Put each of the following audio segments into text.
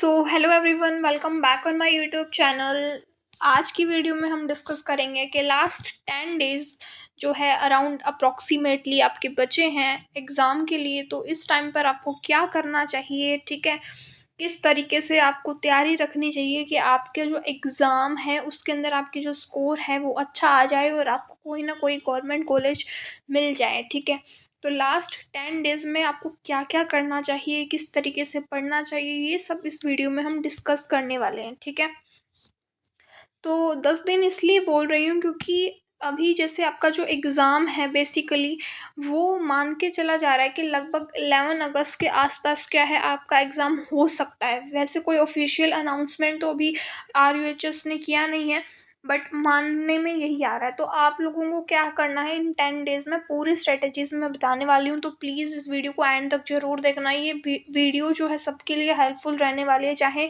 So hello everyone, welcome back on my YouTube channel. आज की video में हम डिस्कस करेंगे कि लास्ट 10 डेज़ जो है अराउंड अप्रॉक्सीमेटली आपके बचे हैं एग्ज़ाम के लिए। तो इस टाइम पर आपको क्या करना चाहिए, ठीक है, किस तरीके से आपको तैयारी रखनी चाहिए कि आपके जो एग्ज़ाम है उसके अंदर आपकी जो स्कोर है वो अच्छा आ जाए और आपको कोई ना कोई गवर्नमेंट कॉलेज मिल जाए, ठीक है। तो लास्ट 10 डेज़ में आपको क्या क्या करना चाहिए, किस तरीके से पढ़ना चाहिए, ये सब इस वीडियो में हम डिस्कस करने वाले हैं, ठीक है। तो 10 दिन इसलिए बोल रही हूँ क्योंकि अभी जैसे आपका जो एग्ज़ाम है बेसिकली वो मान के चला जा रहा है कि लगभग 11 अगस्त के आसपास क्या है आपका एग्ज़ाम हो सकता है। वैसे कोई ऑफिशियल अनाउंसमेंट तो अभी RUHS ने किया नहीं है, बट मानने में यही आ रहा है। तो आप लोगों को क्या करना है इन 10 डेज़ में, पूरी स्ट्रेटजीज मैं बताने वाली हूँ। तो प्लीज़ इस वीडियो को एंड तक ज़रूर देखना। ये वीडियो जो है सबके लिए हेल्पफुल रहने वाली है, चाहे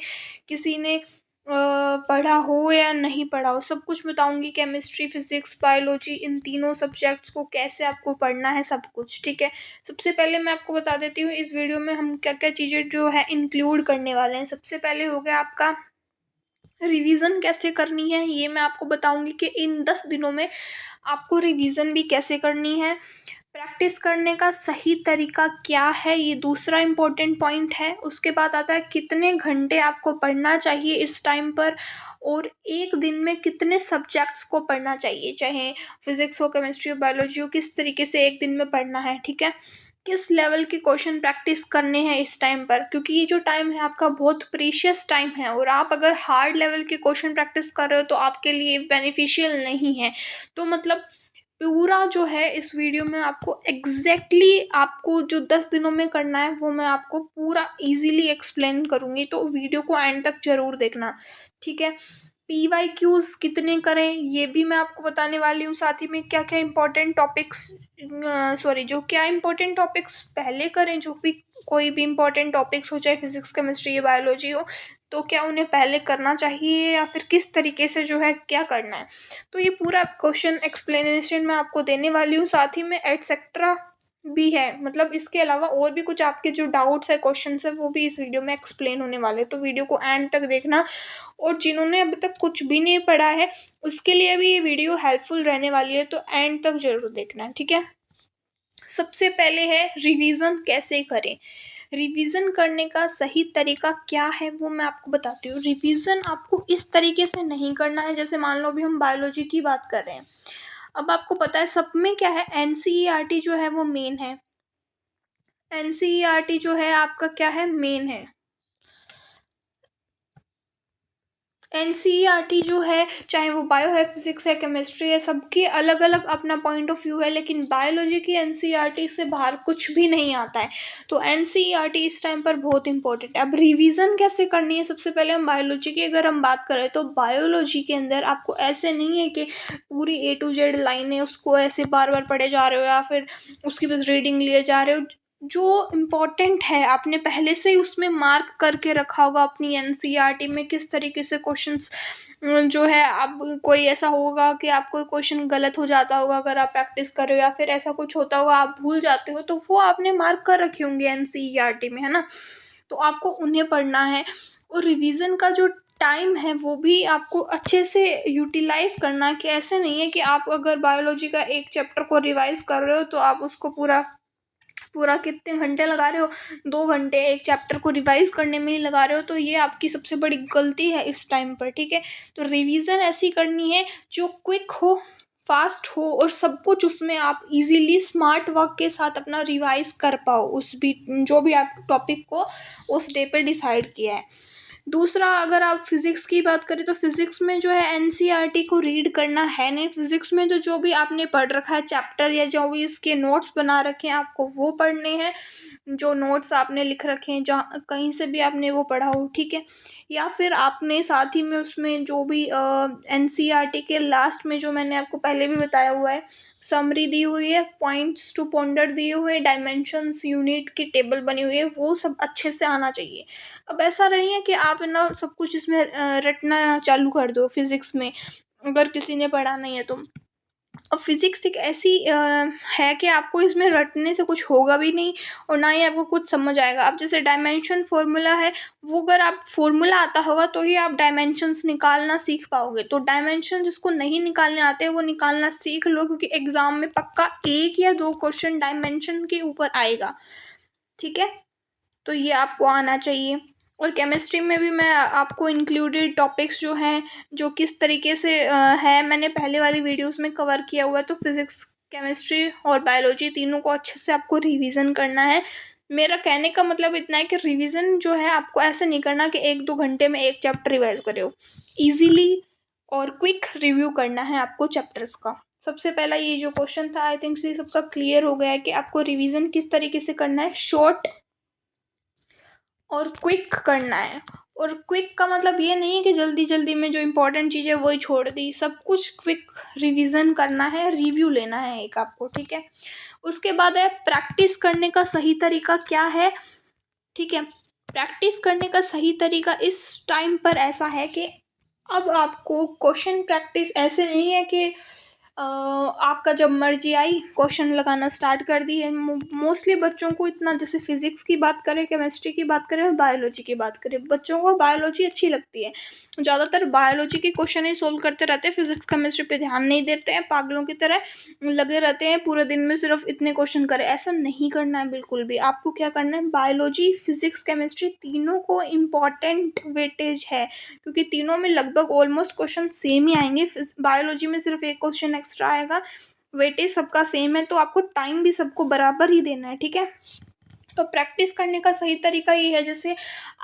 किसी ने पढ़ा हो या नहीं पढ़ा हो, सब कुछ बताऊंगी। केमिस्ट्री, फिजिक्स, बायोलॉजी, इन तीनों सब्जेक्ट्स को कैसे आपको पढ़ना है, सब कुछ, ठीक है। सबसे पहले मैं आपको बता देती हूँ इस वीडियो में हम क्या क्या चीज़ें जो है इंक्लूड करने वाले हैं। सबसे पहले हो गया आपका रिवीजन कैसे करनी है, ये मैं आपको बताऊंगी कि इन 10 दिनों में आपको रिवीजन भी कैसे करनी है। प्रैक्टिस करने का सही तरीका क्या है, ये दूसरा इम्पोर्टेंट पॉइंट है। उसके बाद आता है कितने घंटे आपको पढ़ना चाहिए इस टाइम पर, और एक दिन में कितने सब्जेक्ट्स को पढ़ना चाहिए, चाहे फिजिक्स हो, केमिस्ट्री हो, बायोलॉजी हो, किस तरीके से एक दिन में पढ़ना है, ठीक है। किस लेवल के क्वेश्चन प्रैक्टिस करने हैं इस टाइम पर, क्योंकि ये जो टाइम है आपका बहुत प्रीशियस टाइम है, और आप अगर हार्ड लेवल के क्वेश्चन प्रैक्टिस कर रहे हो तो आपके लिए बेनिफिशियल नहीं है। तो मतलब पूरा जो है इस वीडियो में आपको आपको जो 10 दिनों में करना है वो मैं आपको पूरा इजीली एक्सप्लेन करूँगी। तो वीडियो को एंड तक ज़रूर देखना, ठीक है। PYQs कितने करें ये भी मैं आपको बताने वाली हूँ, साथ ही में क्या क्या इंपॉर्टेंट टॉपिक्स क्या इंपॉर्टेंट टॉपिक्स पहले करें, जो भी कोई भी इंपॉर्टेंट टॉपिक्स हो, चाहे फिजिक्स, केमिस्ट्री या बायोलॉजी हो, तो क्या उन्हें पहले करना चाहिए या फिर किस तरीके से जो है क्या करना है। तो ये पूरा क्वेश्चन एक्सप्लेनेशन मैं आपको देने वाली हूँ, साथ ही में एटसेट्रा भी है। मतलब इसके अलावा और भी कुछ आपके जो डाउट्स है, क्वेश्चंस है, वो भी इस वीडियो में एक्सप्लेन होने वाले हैं। तो वीडियो को एंड तक देखना, और जिन्होंने अभी तक कुछ भी नहीं पढ़ा है उसके लिए भी ये वीडियो हेल्पफुल रहने वाली है, तो एंड तक ज़रूर देखना, ठीक है। सबसे पहले है रिवीजन कैसे करें। रिवीजन करने का सही तरीका क्या है वो मैं आपको बताती हूँ। रिवीजन आपको इस तरीके से नहीं करना है, जैसे मान लो अभी हम बायोलॉजी की बात कर रहे हैं। अब आपको पता है सब में क्या है, NCERT जो है वो मेन है। NCERT जो है आपका क्या है, मेन है। NCERT जो है, चाहे वो बायो है, फिजिक्स है, केमिस्ट्री है, सबकी अलग अलग अपना पॉइंट ऑफ व्यू है, लेकिन बायोलॉजी की NCERT से बाहर कुछ भी नहीं आता है। तो NCERT इस टाइम पर बहुत इंपॉर्टेंट है। अब रिवीजन कैसे करनी है, सबसे पहले हम बायोलॉजी की अगर हम बात करें तो बायोलॉजी के अंदर आपको ऐसे नहीं है कि पूरी A to Z लाइन है उसको ऐसे बार बार पढ़े जा रहे हो या फिर उसकी बस रीडिंग लिए जा रहे हो। जो इम्पोर्टेंट है आपने पहले से ही उसमें मार्क करके रखा होगा अपनी NCERT में, किस तरीके से क्वेश्चंस जो है। अब कोई ऐसा होगा कि आपको क्वेश्चन गलत हो जाता होगा अगर आप प्रैक्टिस कर रहे हो, या फिर ऐसा कुछ होता होगा आप भूल जाते हो, तो वो आपने मार्क कर रखे होंगे NCERT में, है ना। तो आपको उन्हें पढ़ना है, और रिवीजन का जो टाइम है वो भी आपको अच्छे से यूटिलाइज करना है। कि ऐसे नहीं है कि आप अगर बायोलॉजी का एक चैप्टर को रिवाइज कर रहे हो तो आप उसको पूरा पूरा कितने घंटे लगा रहे हो, 2 घंटे एक चैप्टर को रिवाइज करने में ही लगा रहे हो, तो ये आपकी सबसे बड़ी गलती है इस टाइम पर, ठीक है। तो रिवीजन ऐसी करनी है जो क्विक हो, फास्ट हो, और सब कुछ उसमें आप इजीली स्मार्ट वर्क के साथ अपना रिवाइज कर पाओ उस भी जो भी आप टॉपिक को उस डे पे डिसाइड किया है। दूसरा, अगर आप फिज़िक्स की बात करें तो फिज़िक्स में जो है NCERT को रीड करना है नहीं। फिज़िक्स में तो जो भी आपने पढ़ रखा है चैप्टर या जो भी इसके नोट्स बना रखे हैं आपको वो पढ़ने हैं, जो नोट्स आपने लिख रखे हैं जहाँ कहीं से भी आपने वो पढ़ा हो, ठीक है। या फिर आपने साथ ही में उसमें जो भी NCERT के लास्ट में जो मैंने आपको पहले भी बताया हुआ है, समरी दी हुई है, पॉइंट्स टू पॉन्डर दिए हुए, डायमेंशंस, यूनिट की टेबल बनी हुई है, वो सब अच्छे से आना चाहिए। अब ऐसा नहीं है कि आप ना सब कुछ इसमें रटना चालू कर दो फिजिक्स में, अगर किसी ने पढ़ा नहीं है तो। और फिज़िक्स एक ऐसी है कि आपको इसमें रटने से कुछ होगा भी नहीं और ना ही आपको कुछ समझ आएगा। अब जैसे डायमेंशन फ़ॉर्मूला है, वो अगर आप फ़ॉर्मूला आता होगा तो ही आप डायमेंशंस निकालना सीख पाओगे। तो डायमेंशन जिसको नहीं निकालने आते वो निकालना सीख लो, क्योंकि एग्ज़ाम में पक्का 1 या 2 क्वेश्चन डायमेंशन के ऊपर आएगा, ठीक है? तो ये आपको आना चाहिए। और केमिस्ट्री में भी मैं आपको इंक्लूडेड टॉपिक्स जो हैं, जो किस तरीके से है, मैंने पहले वाली वीडियोस में कवर किया हुआ है। तो फिज़िक्स, केमिस्ट्री और बायोलॉजी तीनों को अच्छे से आपको रिवीजन करना है। मेरा कहने का मतलब इतना है कि रिवीजन जो है आपको ऐसे नहीं करना कि 1-2 घंटे में एक चैप्टर रिवाइज करे हो। ईज़िली और क्विक रिव्यू करना है आपको चैप्टर्स का। सबसे पहला ये जो क्वेश्चन था, आई थिंक ये सबका क्लियर हो गया है कि आपको रिवीजन किस तरीके से करना है। शॉर्ट और क्विक करना है। और क्विक का मतलब ये नहीं है कि जल्दी जल्दी में जो इम्पोर्टेंट चीज़ है वही छोड़ दी, सब कुछ क्विक रिवीजन करना है, रिव्यू लेना है एक आपको, ठीक है। उसके बाद है प्रैक्टिस करने का सही तरीका क्या है, ठीक है। प्रैक्टिस करने का सही तरीका इस टाइम पर ऐसा है कि अब आपको क्वेश्चन प्रैक्टिस ऐसे नहीं है कि आपका जब मर्जी आई क्वेश्चन लगाना स्टार्ट कर दिए। मोस्टली बच्चों को इतना, जैसे फिजिक्स की बात करें, केमिस्ट्री की बात करें और बायोलॉजी की बात करें, बच्चों को बायोलॉजी अच्छी लगती है, ज़्यादातर बायोलॉजी के क्वेश्चन ही सोल्व करते रहते हैं। फिजिक्स केमिस्ट्री पे ध्यान नहीं देते हैं, पागलों की तरह लगे रहते हैं पूरे दिन में सिर्फ इतने क्वेश्चन करें। ऐसा नहीं करना है बिल्कुल भी। आपको क्या करना है, बायोलॉजी, फिजिक्स, केमिस्ट्री तीनों को इम्पॉर्टेंट वेटेज है, क्योंकि तीनों में लगभग ऑलमोस्ट क्वेश्चन सेम ही आएंगे। बायोलॉजी में सिर्फ एक क्वेश्चन एक्स्ट्रा आएगा, वेटेज सबका सेम है, तो आपको टाइम भी सबको बराबर ही देना है, ठीक है। तो प्रैक्टिस करने का सही तरीका ये है, जैसे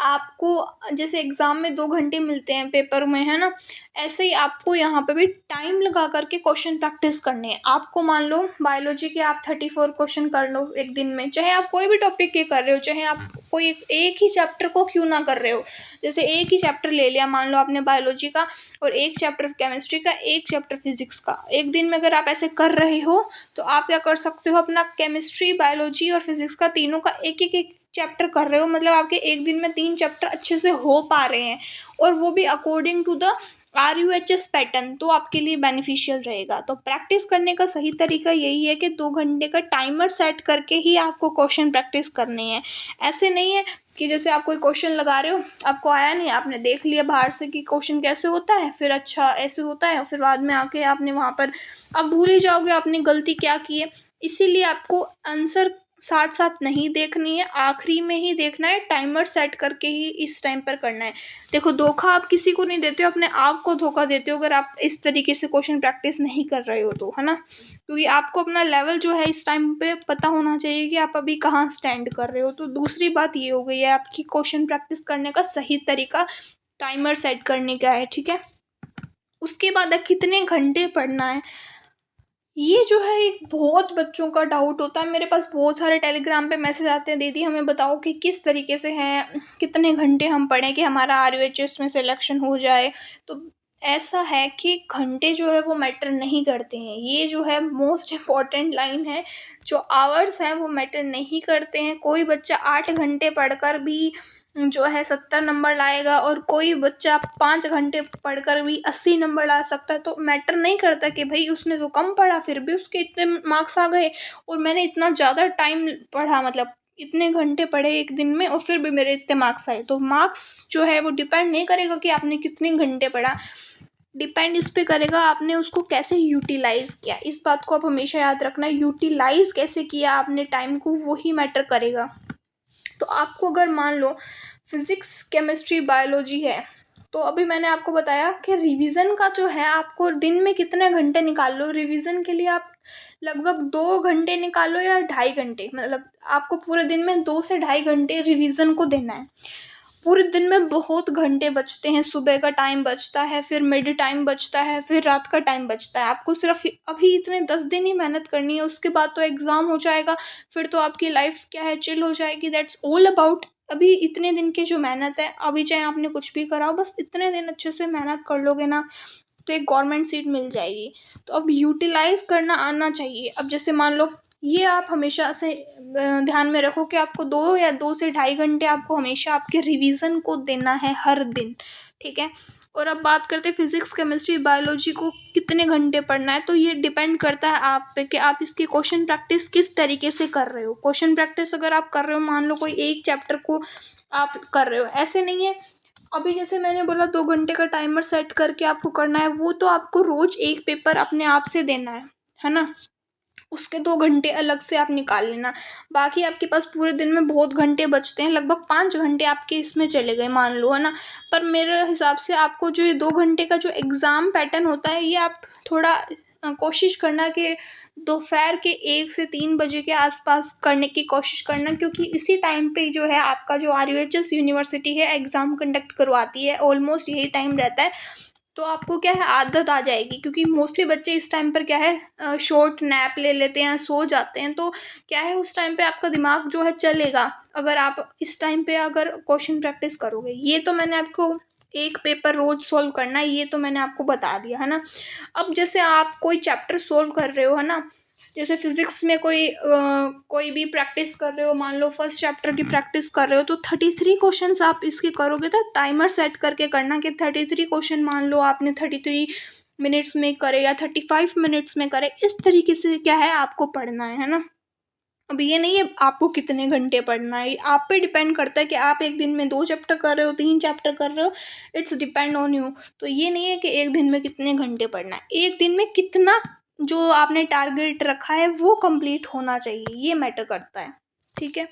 आपको, जैसे एग्ज़ाम में 2 घंटे मिलते हैं पेपर में, है ना, ऐसे ही आपको यहाँ पे भी टाइम लगा करके क्वेश्चन प्रैक्टिस करने हैं। आपको मान लो बायोलॉजी के आप 34 क्वेश्चन कर लो एक दिन में, चाहे आप कोई भी टॉपिक के कर रहे हो, चाहे आप कोई एक ही चैप्टर को क्यों ना कर रहे हो। जैसे एक ही चैप्टर ले लिया मान लो आपने बायोलॉजी का, और एक चैप्टर केमिस्ट्री का, एक चैप्टर फिजिक्स का, एक दिन में अगर आप ऐसे कर रहे हो तो आप क्या कर सकते हो, अपना केमिस्ट्री, बायोलॉजी और फिजिक्स का तीनों का एक एक एक चैप्टर कर रहे हो, मतलब आपके एक दिन में 3 चैप्टर अच्छे से हो पा रहे हैं, और वो भी according to the RUHS pattern, तो आपके लिए बेनिफिशियल रहेगा। तो प्रैक्टिस करने का सही तरीका यही है कि 2 घंटे का टाइमर सेट करके ही आपको क्वेश्चन प्रैक्टिस करने हैं। ऐसे नहीं है कि जैसे आप कोई क्वेश्चन लगा रहे हो, आपको आया नहीं, आपने देख लिया बाहर से कि क्वेश्चन कैसे होता है, फिर अच्छा ऐसे होता है, और फिर बाद में आके आपने वहाँ पर, आप भूल ही जाओगे आपने गलती क्या की है। इसीलिए आपको आंसर साथ साथ नहीं देखनी है, आखिरी में ही देखना है, टाइमर सेट करके ही इस टाइम पर करना है। देखो, धोखा आप किसी को नहीं देते हो, अपने आप को धोखा देते हो अगर आप इस तरीके से क्वेश्चन प्रैक्टिस नहीं कर रहे हो तो, है ना। क्योंकि आपको अपना लेवल जो है इस टाइम पे पता होना चाहिए कि आप अभी कहाँ स्टैंड कर रहे हो। तो दूसरी बात ये हो गई है आपकी क्वेश्चन प्रैक्टिस करने का सही तरीका, टाइमर सेट करने का है, ठीक है। उसके बाद कितने घंटे पढ़ना है, ये जो है एक बहुत बच्चों का डाउट होता है। मेरे पास बहुत सारे टेलीग्राम पे मैसेज आते हैं, दीदी हमें बताओ कि किस तरीके से है, कितने घंटे हम पढ़ें कि हमारा RUHS में सिलेक्शन हो जाए। तो ऐसा है कि घंटे जो है वो मैटर नहीं करते हैं, ये जो है मोस्ट इम्पॉर्टेंट लाइन है। जो आवर्स हैं वो मैटर नहीं करते हैं। कोई बच्चा 8 घंटे पढ़कर भी जो है 70 नंबर लाएगा, और कोई बच्चा 5 घंटे पढ़कर भी 80 नंबर ला सकता है। तो मैटर नहीं करता कि भाई उसने तो कम पढ़ा फिर भी उसके इतने मार्क्स आ गए, और मैंने इतना ज़्यादा टाइम पढ़ा, मतलब इतने घंटे पढ़े एक दिन में और फिर भी मेरे इतने मार्क्स आए। तो मार्क्स जो है वो डिपेंड नहीं करेगा कि आपने कितने घंटे पढ़ा, डिपेंड इस पे करेगा आपने उसको कैसे यूटिलाइज़ किया। इस बात को आप हमेशा याद रखना, यूटिलाइज़ कैसे किया आपने टाइम को, वही मैटर करेगा। तो आपको अगर मान लो फिज़िक्स, केमिस्ट्री, बायोलॉजी है, तो अभी मैंने आपको बताया कि रिवीजन का जो है, आपको दिन में कितने घंटे निकाल लो रिवीजन के लिए। आप लगभग 2 घंटे निकालो या 2.5 घंटे, मतलब आपको पूरे दिन में 2 से 2.5 घंटे रिवीजन को देना है। पूरे दिन में बहुत घंटे बचते हैं, सुबह का टाइम बचता है, फिर मिड टाइम बचता है, फिर रात का टाइम बचता है। आपको सिर्फ अभी इतने 10 दिन ही मेहनत करनी है, उसके बाद तो एग्ज़ाम हो जाएगा, फिर तो आपकी लाइफ क्या है, चिल हो जाएगी। दैट्स ऑल अबाउट अभी इतने दिन की जो मेहनत है, अभी चाहे आपने कुछ भी करा हो, बस इतने दिन अच्छे से मेहनत कर लोगे ना, तो एक गवर्नमेंट सीट मिल जाएगी। तो अब यूटिलाइज़ करना आना चाहिए। अब जैसे मान लो, ये आप हमेशा से ध्यान में रखो कि आपको 2 या 2 से 2.5 घंटे आपको हमेशा आपके रिवीजन को देना है हर दिन। ठीक है। और अब बात करते हैं फिजिक्स केमिस्ट्री बायोलॉजी को कितने घंटे पढ़ना है। तो ये डिपेंड करता है आप पे कि आप इसकी क्वेश्चन प्रैक्टिस किस तरीके से कर रहे हो। क्वेश्चन प्रैक्टिस अगर आप कर रहे हो, मान लो कोई एक चैप्टर को आप कर रहे हो, ऐसे नहीं है अभी जैसे मैंने बोला 2 घंटे का टाइमर सेट करके आपको करना है, वो तो आपको रोज एक पेपर अपने आप से देना है ना। उसके 2 घंटे अलग से आप निकाल लेना। बाकी आपके पास पूरे दिन में बहुत घंटे बचते हैं, लगभग 5 घंटे आपके इसमें चले गए मान लो, है ना। पर मेरे हिसाब से आपको जो ये 2 घंटे का जो एग्ज़ाम पैटर्न होता है, ये आप थोड़ा कोशिश करना कि दोपहर के 1 से 3 बजे के आसपास करने की कोशिश करना, क्योंकि इसी टाइम पे जो है आपका जो RUHS यूनिवर्सिटी है एग्ज़ाम कंडक्ट करवाती है, ऑलमोस्ट यही टाइम रहता है। तो आपको क्या है आदत आ जाएगी, क्योंकि मोस्टली बच्चे इस टाइम पर क्या है शॉर्ट नैप ले लेते हैं, सो जाते हैं। तो क्या है उस टाइम पे आपका दिमाग जो है चलेगा, अगर आप इस टाइम पे अगर क्वेश्चन प्रैक्टिस करोगे। ये तो मैंने आपको एक पेपर रोज सॉल्व करना है, ये तो मैंने आपको बता दिया, है ना। अब जैसे आप कोई चैप्टर सॉल्व कर रहे हो, है ना, जैसे फिजिक्स में कोई भी प्रैक्टिस कर रहे हो, मान लो फर्स्ट चैप्टर की प्रैक्टिस कर रहे हो, तो 33 क्वेश्चंस आप इसके करोगे तो टाइमर सेट करके करना कि 33 क्वेश्चन मान लो आपने 33 मिनट्स में करे या 35 मिनट्स में करे। इस तरीके से क्या है आपको पढ़ना है ना। अब ये नहीं है आपको कितने घंटे पढ़ना है, आप पे डिपेंड करता है कि आप एक दिन में 2 चैप्टर कर रहे हो, 3 चैप्टर कर रहे हो, इट्स डिपेंड ऑन यू। तो ये नहीं है कि एक दिन में कितने घंटे पढ़ना है, एक दिन में कितना जो आपने टारगेट रखा है वो कंप्लीट होना चाहिए, ये मैटर करता है, ठीक है।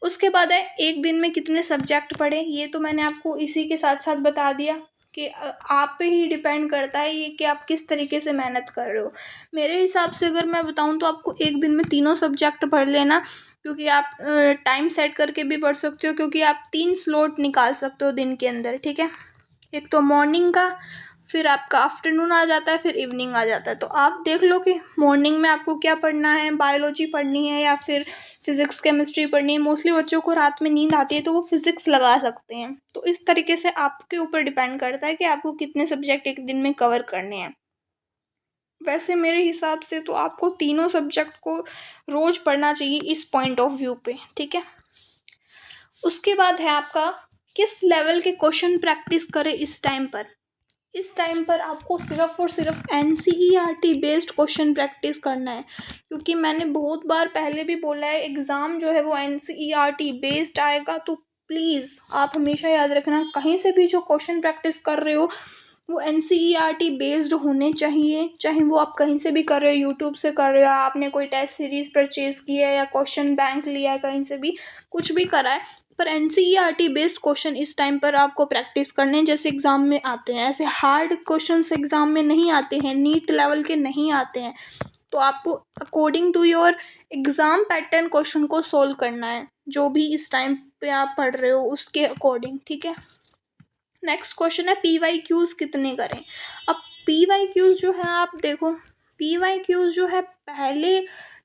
उसके बाद है एक दिन में कितने सब्जेक्ट पढ़े, ये तो मैंने आपको इसी के साथ साथ बता दिया कि आप पे ही डिपेंड करता है ये कि आप किस तरीके से मेहनत कर रहे हो। मेरे हिसाब से अगर मैं बताऊं तो आपको एक दिन में तीनों सब्जेक्ट पढ़ लेना, क्योंकि आप टाइम सेट करके भी पढ़ सकते हो, क्योंकि आप 3 स्लॉट निकाल सकते हो दिन के अंदर, ठीक है। एक तो मॉर्निंग का, फिर आपका आफ्टरनून आ जाता है, फिर इवनिंग आ जाता है। तो आप देख लो कि मॉर्निंग में आपको क्या पढ़ना है, बायोलॉजी पढ़नी है या फिर फिजिक्स केमिस्ट्री पढ़नी है। मोस्टली बच्चों को रात में नींद आती है तो वो फिजिक्स लगा सकते हैं। तो इस तरीके से आपके ऊपर डिपेंड करता है कि आपको कितने सब्जेक्ट एक दिन में कवर करने हैं। वैसे मेरे हिसाब से तो आपको तीनों सब्जेक्ट को रोज पढ़ना चाहिए इस पॉइंट ऑफ व्यू पे, ठीक है। उसके बाद है आपका किस लेवल के क्वेश्चन प्रैक्टिस करें इस टाइम पर। इस टाइम पर आपको सिर्फ और सिर्फ NCERT बेस्ड क्वेश्चन प्रैक्टिस करना है, क्योंकि मैंने बहुत बार पहले भी बोला है एग्ज़ाम जो है वो NCERT बेस्ड आएगा। तो प्लीज़ आप हमेशा याद रखना, कहीं से भी जो क्वेश्चन प्रैक्टिस कर रहे हो वो NCERT बेस्ड होने चाहिए, चाहे वो आप कहीं से भी कर रहे हो, यूट्यूब से कर रहे हो, आपने कोई टेस्ट सीरीज़ परचेज़ किया है या क्वेश्चन बैंक लिया है, कहीं से भी कुछ भी करा है, पर NCERT बेस्ड क्वेश्चन इस टाइम पर आपको प्रैक्टिस करने हैं, जैसे एग्ज़ाम में आते हैं। ऐसे हार्ड क्वेश्चंस एग्ज़ाम में नहीं आते हैं, नीट लेवल के नहीं आते हैं। तो आपको according to your exam pattern question को सोल्व करना है, जो भी इस टाइम पे आप पढ़ रहे हो उसके अकॉर्डिंग, ठीक है। नेक्स्ट क्वेश्चन है PYQs कितने करें। अब PYQs जो है आप देखो, PYQs जो है पहले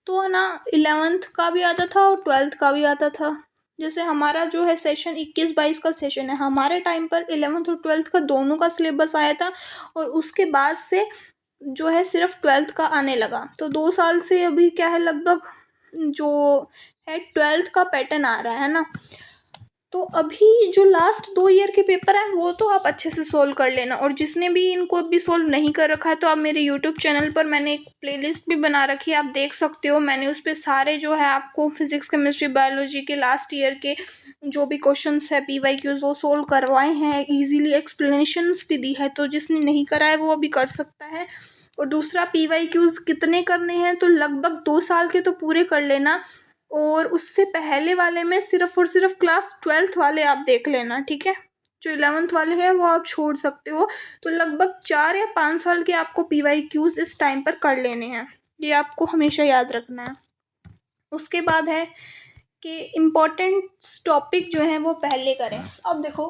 तो है ना 11th का भी आता था और 12th का भी आता था। जैसे हमारा जो है सेशन 21-22 का सेशन है, हमारे टाइम पर 11th और 12th का दोनों का सिलेबस आया था, और उसके बाद से जो है सिर्फ 12th का आने लगा। तो 2 साल से अभी क्या है लगभग जो है 12th का पैटर्न आ रहा है ना। तो अभी जो लास्ट 2 ईयर के पेपर हैं वो तो आप अच्छे से सोल्व कर लेना, और जिसने भी इनको अभी सोल्व नहीं कर रखा है तो आप मेरे यूट्यूब चैनल पर मैंने एक प्लेलिस्ट भी बना रखी है, आप देख सकते हो। मैंने उस पर सारे जो है आपको फिजिक्स केमिस्ट्री बायोलॉजी के लास्ट ईयर के जो भी क्वेश्चंस है PYQs वो सोल्व करवाए हैं, ईजीली एक्सप्लेनेशंस भी दी है, तो जिसने नहीं करा है वो अभी कर सकता है। और दूसरा PYQs कितने करने हैं, तो लगभग 2 साल के तो पूरे कर लेना, और उससे पहले वाले में सिर्फ और सिर्फ क्लास 12th वाले आप देख लेना, ठीक है। जो 11th वाले हैं वो आप छोड़ सकते हो। तो लगभग 4 या 5 साल के आपको PYQs इस टाइम पर कर लेने हैं, ये आपको हमेशा याद रखना है। उसके बाद है कि इम्पोर्टेंट टॉपिक जो है वो पहले करें। अब देखो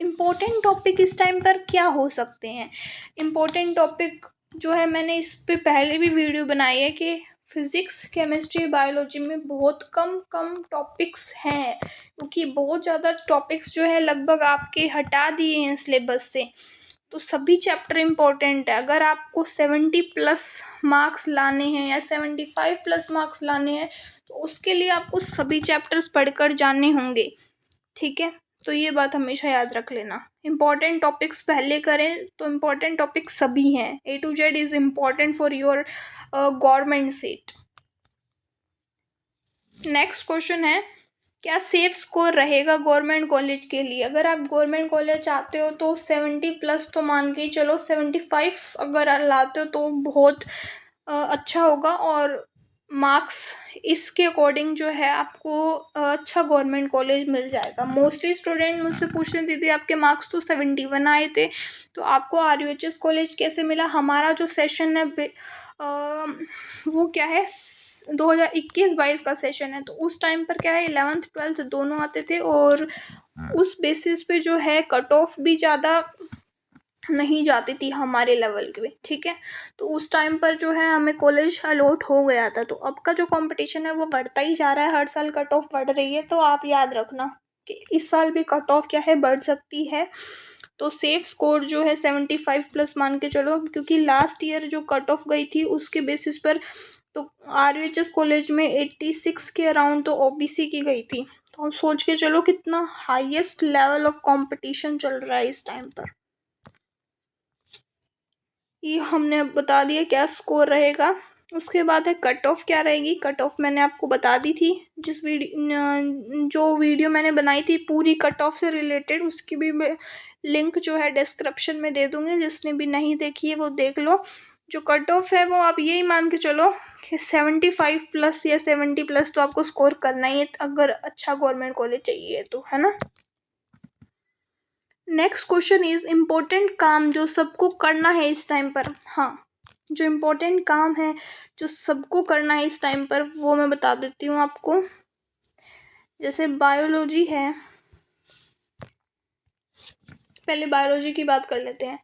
इम्पोर्टेंट टॉपिक इस टाइम पर क्या हो सकते हैं। इम्पोर्टेंट टॉपिक जो है मैंने इस पे पहले भी वीडियो बनाई है कि फिज़िक्स केमिस्ट्री बायोलॉजी में बहुत कम टॉपिक्स हैं, क्योंकि बहुत ज़्यादा टॉपिक्स जो है लगभग आपके हटा दिए हैं सिलेबस से। तो सभी चैप्टर इम्पोर्टेंट है। अगर आपको 70+ मार्क्स लाने हैं या 75+ मार्क्स लाने हैं तो उसके लिए आपको सभी चैप्टर्स पढ़कर जाने होंगे, ठीक है। तो ये बात हमेशा याद रख लेना। इम्पॉर्टेंट टॉपिक्स पहले करें, तो इम्पॉर्टेंट टॉपिक्स सभी हैं, A to Z is important for your government seat. Next question है, क्या सेफ स्कोर रहेगा गवर्नमेंट कॉलेज के लिए? अगर आप गवर्नमेंट कॉलेज चाहते हो तो 70+ तो मान के चलो, 75 अगर लाते हो तो बहुत अच्छा होगा, और मार्क्स इसके अकॉर्डिंग जो है आपको अच्छा गवर्नमेंट कॉलेज मिल जाएगा। मोस्टली स्टूडेंट मुझसे पूछते, दीदी आपके मार्क्स तो 71 आए थे, तो आपको RUHS कॉलेज कैसे मिला? हमारा जो सेशन है वो क्या है, 2021-22 का सेशन है, तो उस टाइम पर क्या है, 11th 12th दोनों आते थे, और उस बेसिस पे जो है कट ऑफ भी ज़्यादा नहीं जाती थी हमारे लेवल के, ठीक है। तो उस टाइम पर जो है हमें कॉलेज अलॉट हो गया था। तो अब का जो कंपटीशन है वो बढ़ता ही जा रहा है, हर साल कट ऑफ बढ़ रही है, तो आप याद रखना कि इस साल भी कट ऑफ क्या है, बढ़ सकती है। तो सेफ स्कोर जो है 75+ मान के चलो, क्योंकि लास्ट ईयर जो कट ऑफ गई थी उसके बेसिस पर तो RUHS कॉलेज में 86 के अराउंड तो OBC की गई थी। तो हम सोच के चलो कितना हाईएस्ट लेवल ऑफ कंपटीशन चल रहा है इस टाइम पर। ये हमने अब बता दिया क्या स्कोर रहेगा। उसके बाद है कट ऑफ क्या रहेगी। कट ऑफ मैंने आपको बता दी थी, जो वीडियो मैंने बनाई थी पूरी कट ऑफ से रिलेटेड, उसकी भी मैं लिंक जो है डिस्क्रिप्शन में दे दूँगी, जिसने भी नहीं देखी है वो देख लो। जो कट ऑफ है वो आप यही मान के चलो कि 75+ या 70+ तो आपको स्कोर करना ही है, अगर अच्छा गवर्नमेंट कॉलेज चाहिए तो, है ना। नेक्स्ट क्वेश्चन इज इम्पोर्टेंट काम जो सबको करना है इस टाइम पर। हाँ, जो इम्पोर्टेंट काम है जो सबको करना है इस टाइम पर वो मैं बता देती हूँ आपको। जैसे बायोलॉजी है, पहले बायोलॉजी की बात कर लेते हैं।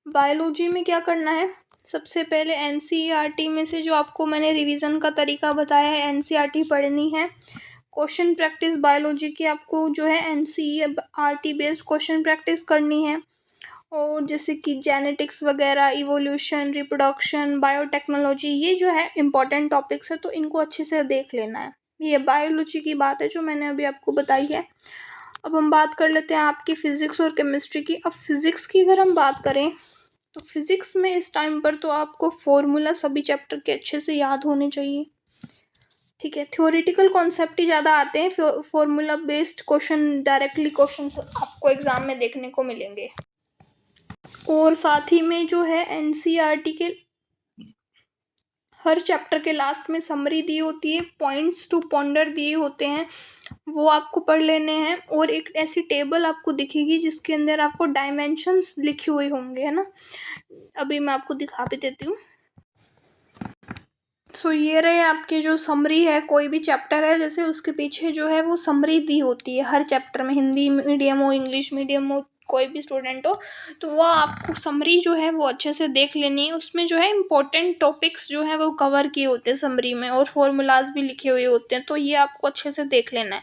बायोलॉजी में क्या करना है, सबसे पहले NCERT में से जो आपको मैंने रिवीजन का तरीका बताया है, NCERT पढ़नी है। क्वेश्चन प्रैक्टिस बायोलॉजी की आपको जो है NCERT बेस्ड क्वेश्चन प्रैक्टिस करनी है। और जैसे कि जेनेटिक्स वगैरह, इवोल्यूशन, रिप्रोडक्शन, बायोटेक्नोलॉजी, ये जो है इम्पॉर्टेंट टॉपिक्स है, तो इनको अच्छे से देख लेना है। ये बायोलॉजी की बात है जो मैंने अभी आपको बताई है। अब हम बात कर लेते हैं आपकी फ़िज़िक्स और केमिस्ट्री की। अब फिज़िक्स की अगर हम बात करें तो फिज़िक्स में इस टाइम पर तो आपको फॉर्मूला सभी चैप्टर के अच्छे से याद होने चाहिए, ठीक है। थ्योरेटिकल कॉन्सेप्ट ही ज़्यादा आते हैं, formula based question directly question आपको एग्ज़ाम में देखने को मिलेंगे। और साथ ही में जो है NCERT के हर चैप्टर के लास्ट में समरी दी होती है, पॉइंट्स टू पॉन्डर दिए होते हैं, वो आपको पढ़ लेने हैं। और एक ऐसी टेबल आपको दिखेगी जिसके अंदर आपको डायमेंशंस लिखे हुए होंगे, है ना। अभी मैं आपको दिखा भी देती हूँ। सो ये रहे आपके जो समरी है, कोई भी चैप्टर है जैसे उसके पीछे जो है वो समरी दी होती है हर चैप्टर में, हिंदी मीडियम हो, इंग्लिश मीडियम हो, कोई भी स्टूडेंट हो, तो वो आपको समरी जो है वो अच्छे से देख लेनी है। उसमें जो है इम्पोर्टेंट टॉपिक्स जो है वो कवर किए होते हैं समरी में, और फॉर्मूलाज भी लिखे हुए होते हैं, तो ये आपको अच्छे से देख लेना है।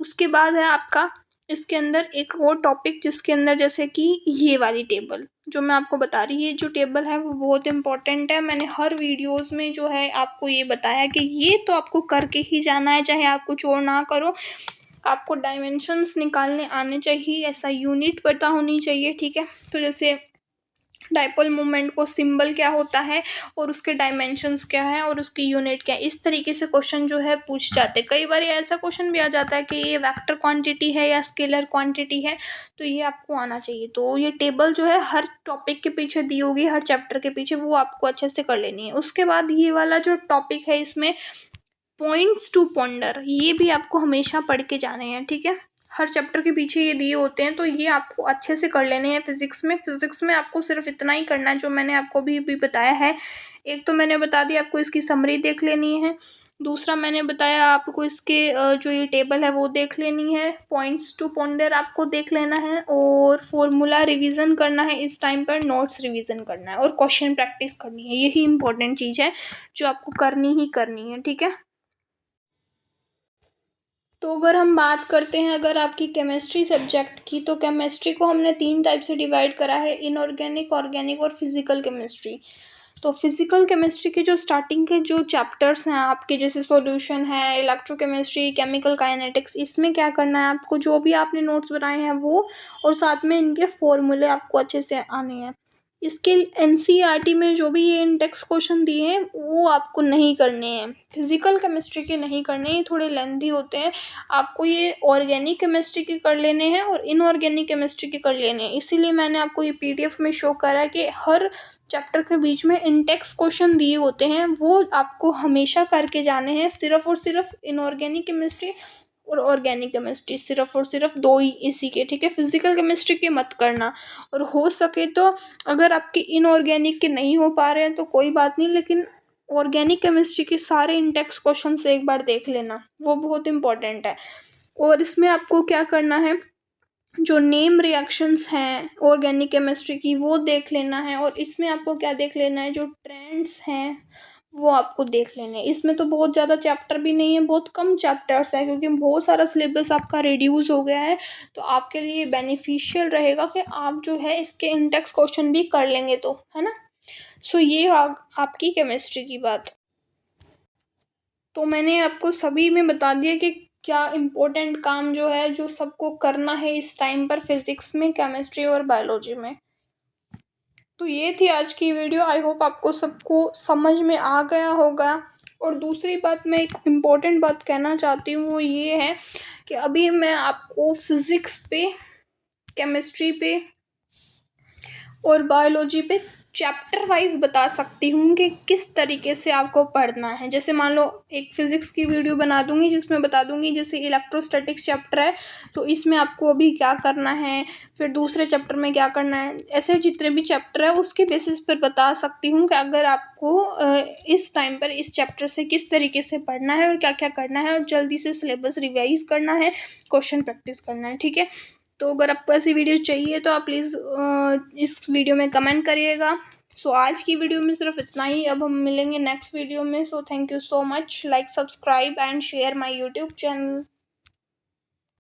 उसके बाद है आपका इसके अंदर एक और टॉपिक जिसके अंदर जैसे कि ये वाली टेबल जो मैं आपको बता रही, ये जो टेबल है वो बहुत इंपॉर्टेंट है। मैंने हर वीडियोस में जो है आपको ये बताया कि ये तो आपको करके ही जाना है, चाहे आप कुछ और ना करो, आपको डायमेंशंस निकालने आने चाहिए, ऐसा यूनिट पता होनी चाहिए, ठीक है। तो जैसे डाइपोल मूवमेंट को सिंबल क्या होता है और उसके डायमेंशंस क्या है और उसकी यूनिट क्या है, इस तरीके से क्वेश्चन जो है पूछ जाते हैं। कई बार ऐसा क्वेश्चन भी आ जाता है कि ये वेक्टर क्वांटिटी है या स्केलर क्वांटिटी है, तो ये आपको आना चाहिए। तो ये टेबल जो है हर टॉपिक के पीछे दी होगी, हर चैप्टर के पीछे, वो आपको अच्छे से कर लेनी है। उसके बाद ये वाला जो टॉपिक है इसमें पॉइंट्स टू पॉन्डर, ये भी आपको हमेशा पढ़ के जाने हैं, ठीक है। हर चैप्टर के पीछे ये दिए होते हैं, तो ये आपको अच्छे से कर लेने हैं। फिज़िक्स में आपको सिर्फ इतना ही करना है जो मैंने आपको भी बताया है। एक तो मैंने बता दिया आपको इसकी समरी देख लेनी है, दूसरा मैंने बताया आपको इसके जो ये टेबल है वो देख लेनी है, पॉइंट्स टू पॉन्डर आपको देख लेना है, और फॉर्मूला रिवीजन करना है इस टाइम पर, नोट्स रिवीजन करना है, और क्वेश्चन प्रैक्टिस करनी है। यही इंपॉर्टेंट चीज़ है जो आपको करनी ही करनी है, ठीक है। तो अगर हम बात करते हैं अगर आपकी केमिस्ट्री सब्जेक्ट की, तो केमिस्ट्री को हमने 3 टाइप से डिवाइड करा है, इनऑर्गेनिक, ऑर्गेनिक और फिजिकल केमिस्ट्री। तो फिज़िकल केमिस्ट्री के जो स्टार्टिंग के जो चैप्टर्स हैं आपके, जैसे सॉल्यूशन है, इलेक्ट्रोकेमिस्ट्री, केमिकल काइनेटिक्स, इसमें क्या करना है आपको, जो भी आपने नोट्स बनाए हैं वो, और साथ में इनके फॉर्मूले आपको अच्छे से आने हैं। इसके एनसीईआरटी में जो भी ये इंडेक्स क्वेश्चन दिए हैं वो आपको नहीं करने हैं, फिजिकल केमिस्ट्री के नहीं करने, ये थोड़े लेंथी होते हैं। आपको ये ऑर्गेनिक केमिस्ट्री के कर लेने हैं और इनऑर्गेनिक केमिस्ट्री के कर लेने हैं। इसीलिए मैंने आपको ये पीडीएफ में शो करा है कि हर चैप्टर के बीच में इंडेक्स क्वेश्चन दिए होते हैं, वो आपको हमेशा करके जाने हैं। सिर्फ और सिर्फ इनऑर्गेनिक केमिस्ट्री और ऑर्गेनिक केमिस्ट्री, सिर्फ और सिर्फ दो ही इसी के, ठीक है। फिजिकल केमिस्ट्री के मत करना। और हो सके तो अगर आपके इनऑर्गेनिक के नहीं हो पा रहे हैं तो कोई बात नहीं, लेकिन ऑर्गेनिक केमिस्ट्री के सारे इंडेक्स क्वेश्चन से एक बार देख लेना, वो बहुत इंपॉर्टेंट है। और इसमें आपको क्या करना है, जो नेम रिएक्शंस हैं ऑर्गेनिक केमिस्ट्री की वो देख लेना है। और इसमें आपको क्या देख लेना है, जो ट्रेंड्स हैं वो आपको देख लेने हैं। इसमें तो बहुत ज़्यादा चैप्टर भी नहीं है, बहुत कम चैप्टर्स है, क्योंकि बहुत सारा सिलेबस आपका रिड्यूस हो गया है। तो आपके लिए बेनिफिशियल रहेगा कि आप जो है इसके इंडेक्स क्वेश्चन भी कर लेंगे, तो है ना। सो ये आपकी केमिस्ट्री की बात। तो मैंने आपको सभी में बता दिया कि क्या इम्पोर्टेंट काम जो है, जो सबको करना है इस टाइम पर, फिजिक्स में, केमिस्ट्री और बायोलॉजी में। तो ये थी आज की वीडियो। आई होप आपको सबको समझ में आ गया होगा। और दूसरी बात, मैं एक इम्पोर्टेंट बात कहना चाहती हूँ, वो ये है कि अभी मैं आपको फिज़िक्स पे, केमिस्ट्री पे और बायोलॉजी पे चैप्टर वाइज बता सकती हूँ कि किस तरीके से आपको पढ़ना है। जैसे मान लो एक फ़िज़िक्स की वीडियो बना दूँगी जिसमें बता दूँगी, जैसे इलेक्ट्रोस्टैटिक्स चैप्टर है तो इसमें आपको अभी क्या करना है, फिर दूसरे चैप्टर में क्या करना है। ऐसे जितने भी चैप्टर है उसके बेसिस पर बता सकती हूँ कि अगर आपको इस टाइम पर इस चैप्टर से किस तरीके से पढ़ना है और क्या क्या करना है, और जल्दी से सिलेबस रिवाइज करना है, क्वेश्चन प्रैक्टिस करना है, ठीक है। तो अगर आपको ऐसी वीडियो चाहिए तो आप प्लीज़ इस वीडियो में कमेंट करिएगा। सो आज की वीडियो में सिर्फ इतना ही। अब हम मिलेंगे नेक्स्ट वीडियो में। So thank you so much. Like, subscribe and share my YouTube channel.